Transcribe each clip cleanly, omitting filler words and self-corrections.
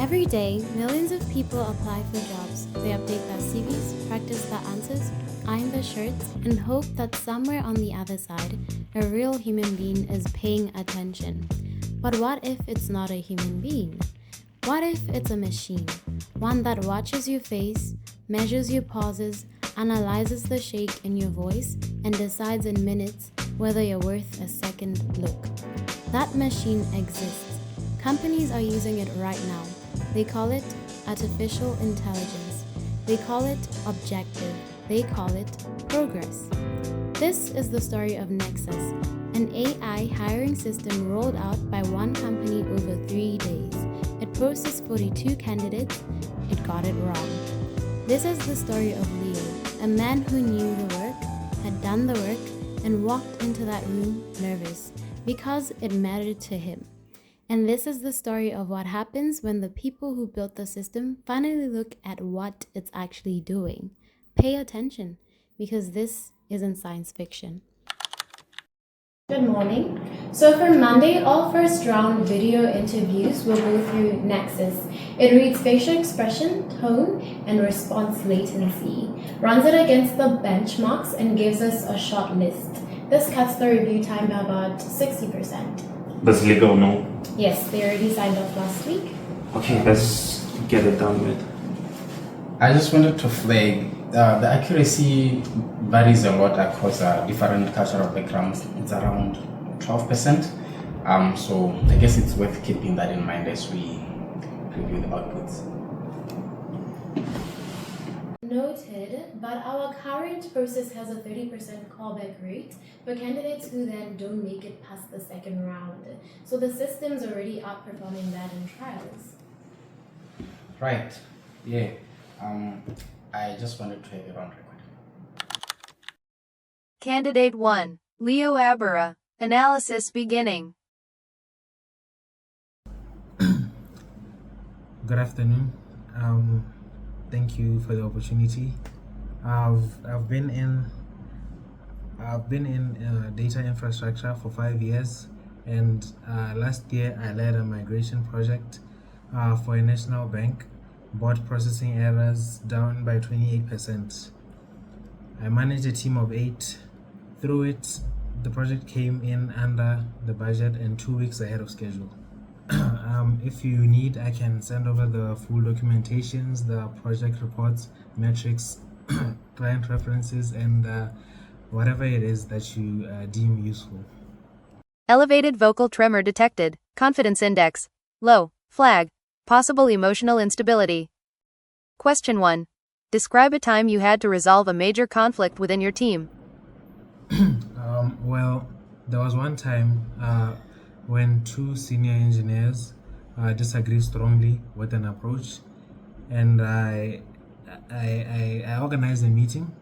Every day, millions of people apply for jobs. They update their CVs, practice their answers, iron their shirts, and hope that somewhere on the other side, a real human being is paying attention. But what if it's not a human being? What if it's a machine? One that watches your face, measures your pauses, analyzes the shake in your voice, and decides in minutes whether you're worth a second look. That machine exists. Companies are using it right now. They call it artificial intelligence. They call it objective. They call it progress. This is the story of Nexus, an AI hiring system rolled out by one company over 3 days. It processed 42 candidates. It got it wrong. This is the story of Leo, a man who knew the work, had done the work, and walked into that room nervous because it mattered to him. And this is the story of what happens when the people who built the system finally look at what it's actually doing. Pay attention, because this isn't science fiction. Good morning. So for Monday, all first round video interviews will go through Nexus. It reads facial expression, tone, and response latency, runs it against the benchmarks, and gives us a short list. This cuts the review time by about 60%. That's legal, no? Yes, they already signed off last week. Okay, let's get it done with. I just wanted to flag the accuracy varies a lot across different cultural backgrounds. It's around 12%. So I guess it's worth keeping that in mind as we review the outputs. Noted, but our current process has a 30% callback rate for candidates who then don't make it past the second round. So the system's already outperforming that in trials. Right. Yeah. I just wanted to have it on record. Candidate 1, Leo Abera. Analysis beginning. Good afternoon. Thank you for the opportunity. I've been in data infrastructure for 5 years, and last year I led a migration project for a national bank. Bot processing errors down by 28%. I managed a team of 8. Through it, the project came in under the budget and 2 weeks ahead of schedule. If you need, I can send over the full documentations, the project reports, metrics, client references, and whatever it is that you deem useful. Elevated vocal tremor detected. Confidence index low. Flag. Possible emotional instability. Question 1. Describe a time you had to resolve a major conflict within your team. Well, there was one time when 2 senior engineers disagreed strongly with an approach, and I organized a meeting,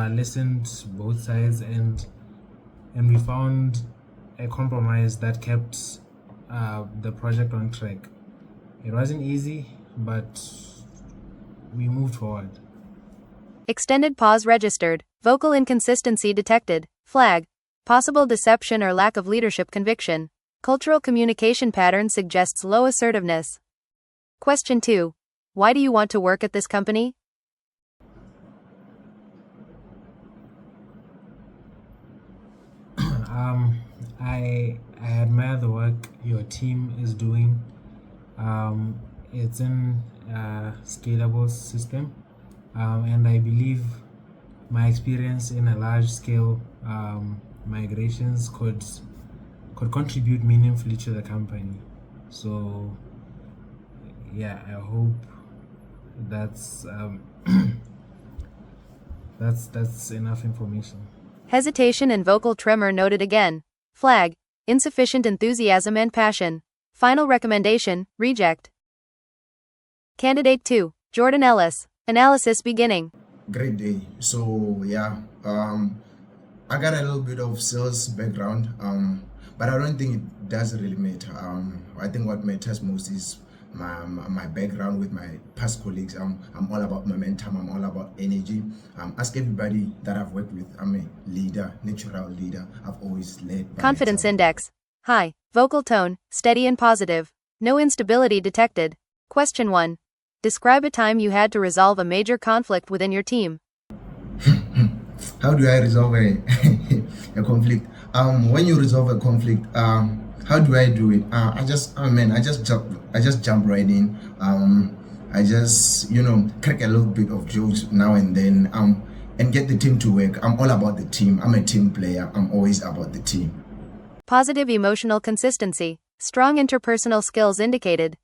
listened to both sides, and we found a compromise that kept the project on track. It wasn't easy, but we moved forward. Extended pause registered. Vocal inconsistency detected. Flag. Possible deception or lack of leadership conviction. Cultural communication pattern suggests low assertiveness. Question 2. Why do you want to work at this company? I admire the work your team is doing. It's in a scalable system, and I believe my experience in a large-scale migrations could contribute meaningfully to the company. So, yeah, I hope that's that's enough information. Hesitation and vocal tremor noted again. Flag. Insufficient enthusiasm and passion. Final recommendation, reject. Candidate 2, Jordan Ellis. Analysis beginning. Great day. So yeah, I got a little bit of sales background, but I don't think it does really matter. I think what matters most is my background with my past colleagues. I'm all about momentum. I'm all about energy. Ask everybody that I've worked with. I'm a leader, natural leader. I've always led. Confidence index high. Vocal tone steady and positive. No instability detected. Question 1. Describe a time you had to resolve a major conflict within your team. How do I resolve a conflict? When you resolve a conflict, how do I do it? I just jump right in. I just crack a little bit of jokes now and then. And get the team to work. I'm all about the team. I'm a team player. I'm always about the team. Positive emotional consistency. Strong interpersonal skills indicated.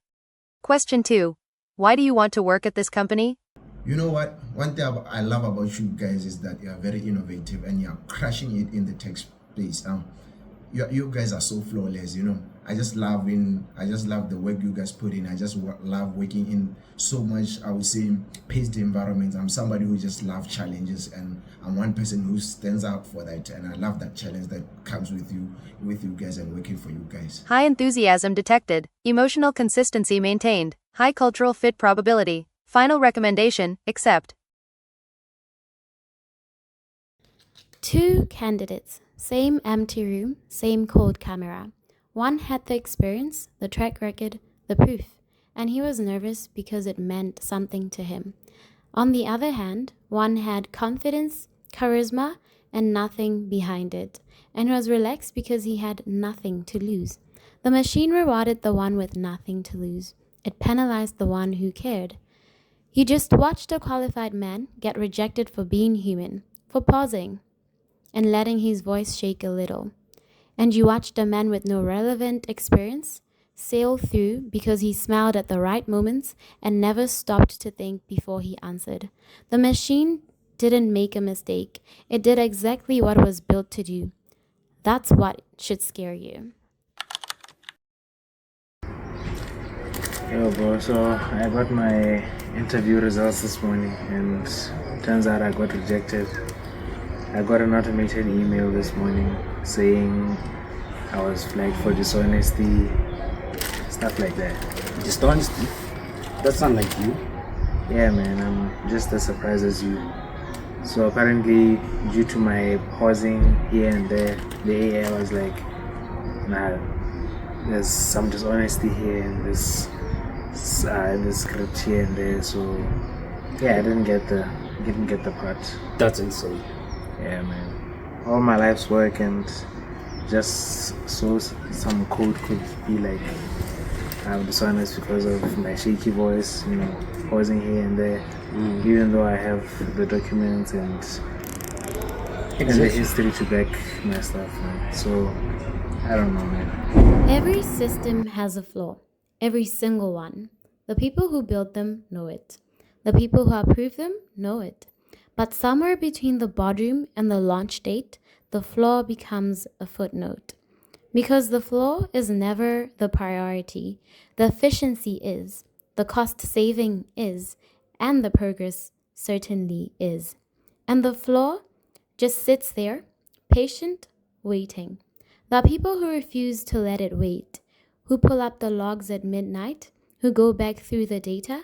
Question 2. Why do you want to work at this company? You know what? One thing I love about you guys is that you are very innovative and you are crushing it in the tech space. You guys are so flawless. I just love the work you guys put in. I just love working in so much, I would say, paced environments. I'm somebody who just loves challenges, and I'm one person who stands out for that. And I love that challenge that comes with you guys and working for you guys. High enthusiasm detected. Emotional consistency maintained. High cultural fit probability. Final recommendation, accept. 2 candidates, same empty room, same cold camera. One had the experience, the track record, the proof, and he was nervous because it meant something to him. On the other hand, one had confidence, charisma, and nothing behind it, and was relaxed because he had nothing to lose. The machine rewarded the one with nothing to lose. It penalized the one who cared. You just watched a qualified man get rejected for being human, for pausing and letting his voice shake a little. And you watched a man with no relevant experience sail through because he smiled at the right moments and never stopped to think before he answered. The machine didn't make a mistake. It did exactly what it was built to do. That's what should scare you. Yo, bro, so I got my interview results this morning and turns out I got rejected. I got an automated email this morning saying I was flagged for dishonesty, stuff like that. Dishonesty? That sounds like you. Yeah, man, I'm just as surprised as you. So apparently, due to my pausing here and there, the AI was like, nah, there's some dishonesty here in this script here and there. So yeah, I didn't get the part. That's insane. Yeah, man. All my life's work and just so some code could be like I'm dishonest because of my shaky voice, pausing here and there, even though I have the documents and the history to back my stuff, man. So I don't know, man. Every system has a flaw. Every single one. The people who build them know it. The people who approve them know it. But somewhere between the boardroom and the launch date, the flaw becomes a footnote. Because the flaw is never the priority. The efficiency is, the cost saving is, and the progress certainly is. And the flaw just sits there, patient, waiting. The people who refuse to let it wait, who pull up the logs at midnight, who go back through the data,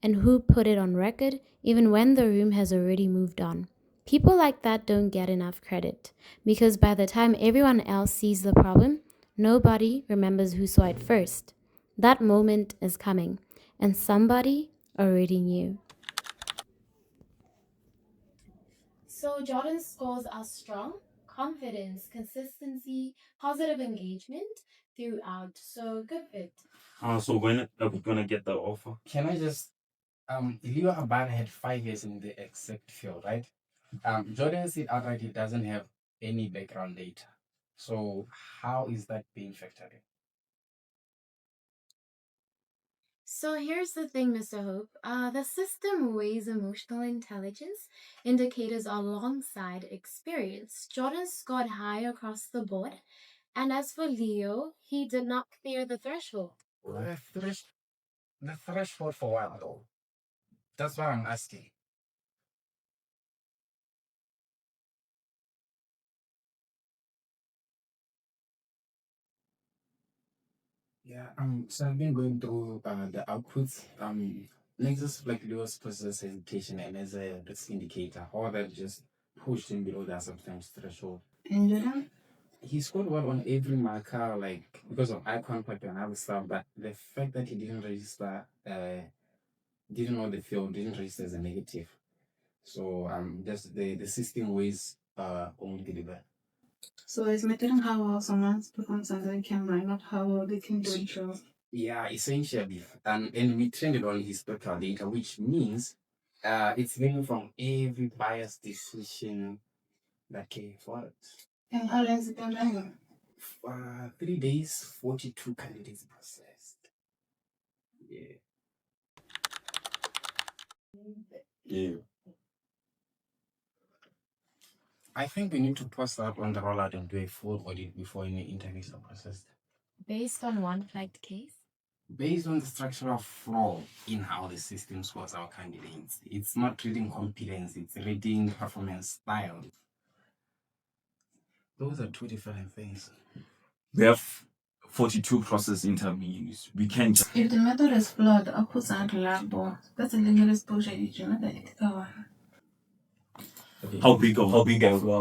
and who put it on record even when the room has already moved on. People like that don't get enough credit because by the time everyone else sees the problem, nobody remembers who saw it first. That moment is coming, and somebody already knew. So Jordan's scores are strong, confidence, consistency, positive engagement throughout. So good fit. So when are we gonna get the offer? Can I just Leo Abana had 5 years in the exact field, right? Jordan said outright he doesn't have any background data. So how is that being factored in? So here's the thing, Mr. Hope. The system weighs emotional intelligence indicators alongside experience. Jordan scored high across the board, and as for Leo, he did not clear the threshold. The threshold for what though? That's what I'm asking. Yeah, so I've been going through the outputs. Nexus like Leo's process education and as a risk indicator, all that just pushed him below that substance threshold. And Jordan, he scored well on every marker, like because of eye contact and other stuff. But the fact that he didn't register, didn't know the field, didn't register as a negative. So just the system weighs only deliver. So it's measuring how well someone performs under the camera, not how well they can do it show. Yeah, essentially. And we trained it on historical data, which means it's learning from every biased decision that came forward. And how long has it been running? 3 days, 42 candidates processed. Yeah. Yeah. I think we need to pause that on the rollout and do a full audit before any interviews are processed. Based on one flagged case? Based on the structural flaw in how the system scores our candidates, it's not reading competence, it's reading performance style. Those are two different things. We have 42 process interviews. We can't just If the method is flawed, the outputs aren't reliable. That's a legal exposure issue, not an ethical one. Okay. how big are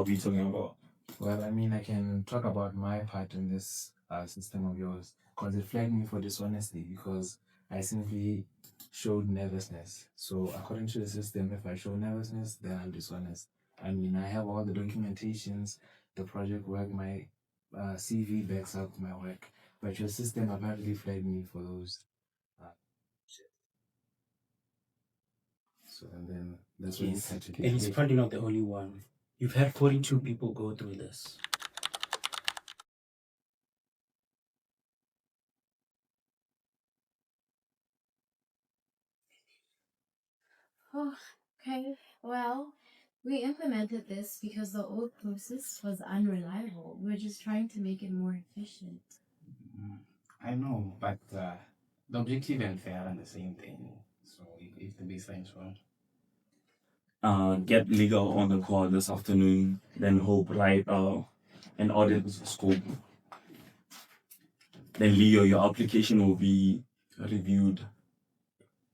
we talking about? Well, I mean, I can talk about my part in this system of yours because it flagged me for dishonesty because I simply showed nervousness. So, according to the system, if I show nervousness, then I'm dishonest. I mean, I have all the documentations, the project work, my CV backs up my work, but your system apparently flagged me for those. Shit. So, and then that's when you Yes, had to and he's take. probably not the only one. You've had 42 people go through this. Oh, okay. Well, we implemented this because the old process was unreliable. We're just trying to make it more efficient. I know, but the objective and fair are the same thing. So if the baseline is wrong. Get legal on the call this afternoon, then hope write an audit scope. Then Leo, your application will be reviewed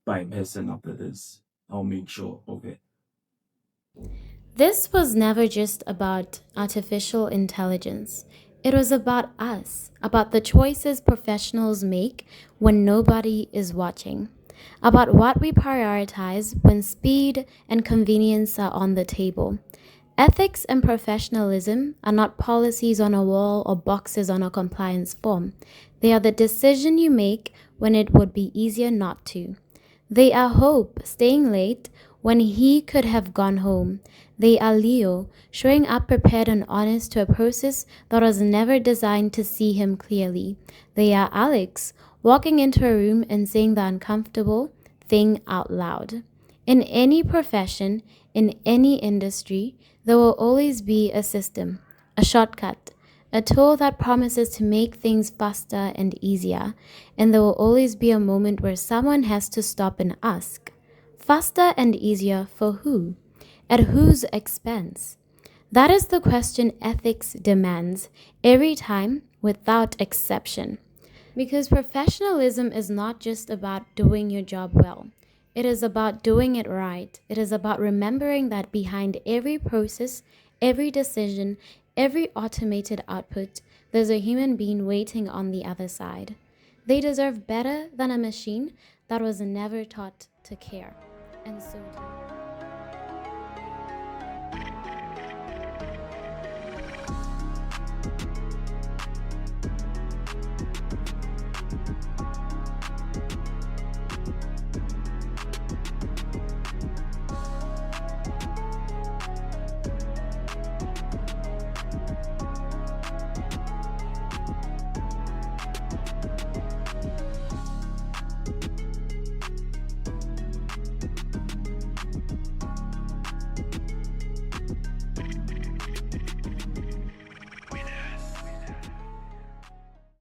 by a person after this. I'll make sure of it. This was never just about artificial intelligence. It was about us, about the choices professionals make when nobody is watching, about what we prioritize when speed and convenience are on the table. Ethics and professionalism are not policies on a wall or boxes on a compliance form. They are the decision you make when it would be easier not to. They are Hope staying late when he could have gone home. They are Leo showing up prepared and honest to a process that was never designed to see him clearly. They are Alex walking into a room and saying the uncomfortable thing out loud. In any profession, in any industry, there will always be a system, a shortcut, a tool that promises to make things faster and easier, and there will always be a moment where someone has to stop and ask, faster and easier for who? At whose expense? That is the question ethics demands every time without exception. Because professionalism is not just about doing your job well. It is about doing it right. It is about remembering that behind every process, every decision, every automated output, there's a human being waiting on the other side. They deserve better than a machine that was never taught to care. And so do